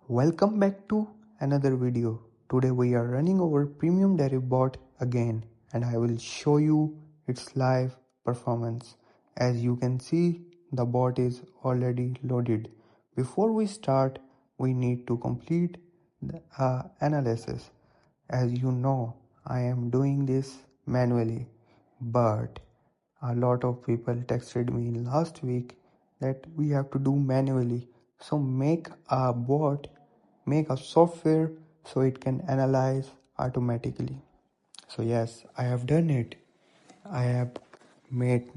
Welcome back to another video. Today we are running our Premium Deriv Bot again and I will show you its live performance. As you can see, the bot is already loaded. Before we start, we need to complete the analysis. As you know, I am doing this manually, but a lot of people texted me last week that we have to do manually. So make a software so it can analyze automatically. So yes, I have done it. I have made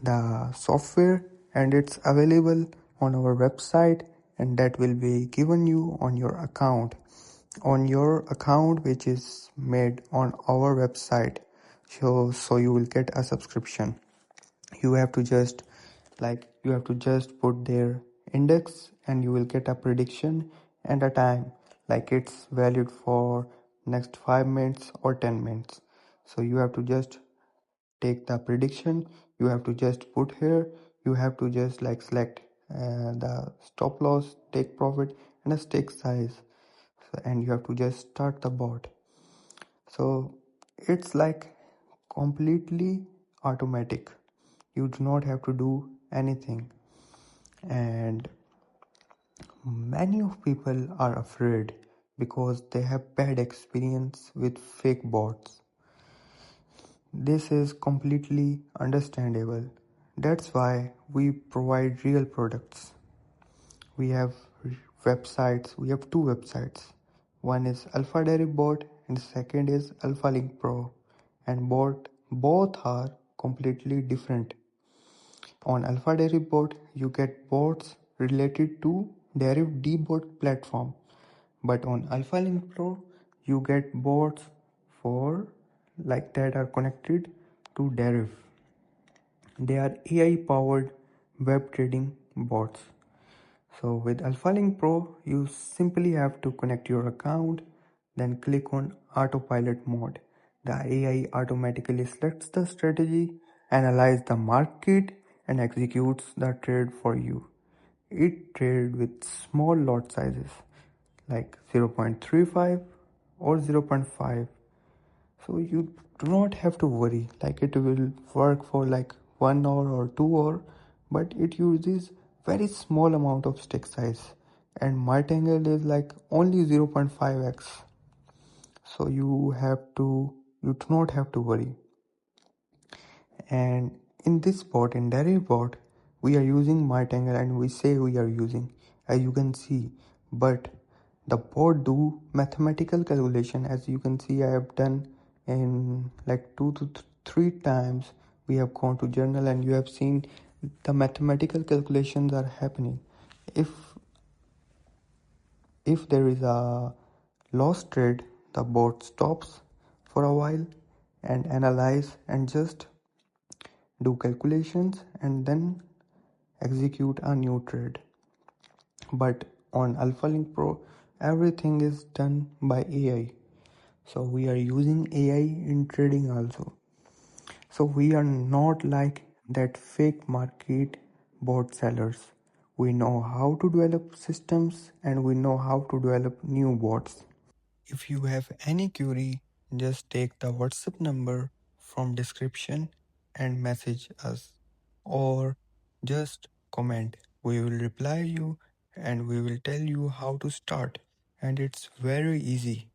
the software and it's available on our website, and that will be given you on your account which is made on our website. So you will get a subscription. You have to just put their index and you will get a prediction and a time, like it's valid for next 5 minutes or 10 minutes. So you have to just take the prediction, you have to just put here, you have to just select the stop loss, take profit and a stake size. And you have to just start the bot. So it's completely automatic. You do not have to do anything. And many of people are afraid because they have bad experience with fake bots. This is completely understandable. That's why we provide real products. We have two websites. One is Deriv Bot and second is AlphaLink Pro, and both are completely different. On Deriv Bot, you get bots related to Deriv Bot platform, but on AlphaLink Pro, you get bots for that are connected to Deriv. They are AI powered web trading bots. So with AlphaLink Pro, you simply have to connect your account, then click on autopilot mode. The AI automatically selects the strategy, analyzes the market and executes the trade for you. It trades with small lot sizes like 0.35 or 0.5. So you do not have to worry, it will work for 1 hour or 2 hour, but it uses very small amount of stick size, and martingale is only 0.5x. So you do not have to worry. And in this bot, in Deriv Bot, we are using martingale, and we say we are using, as you can see, but the bot do mathematical calculation. As you can see, I have done in 2 to 3 times. We have gone to journal and you have seen the mathematical calculations are happening. If there is a loss trade, the bot stops for a while and analyze and just do calculations and then execute a new trade. But on AlphaLink Pro, everything is done by AI. So we are using AI in trading also. So we are not like that fake market bot sellers. We know how to develop systems and we know how to develop new bots. If you have any query, just take the WhatsApp number from description and message us, or just comment. We will reply you and we will tell you how to start, and it's very easy.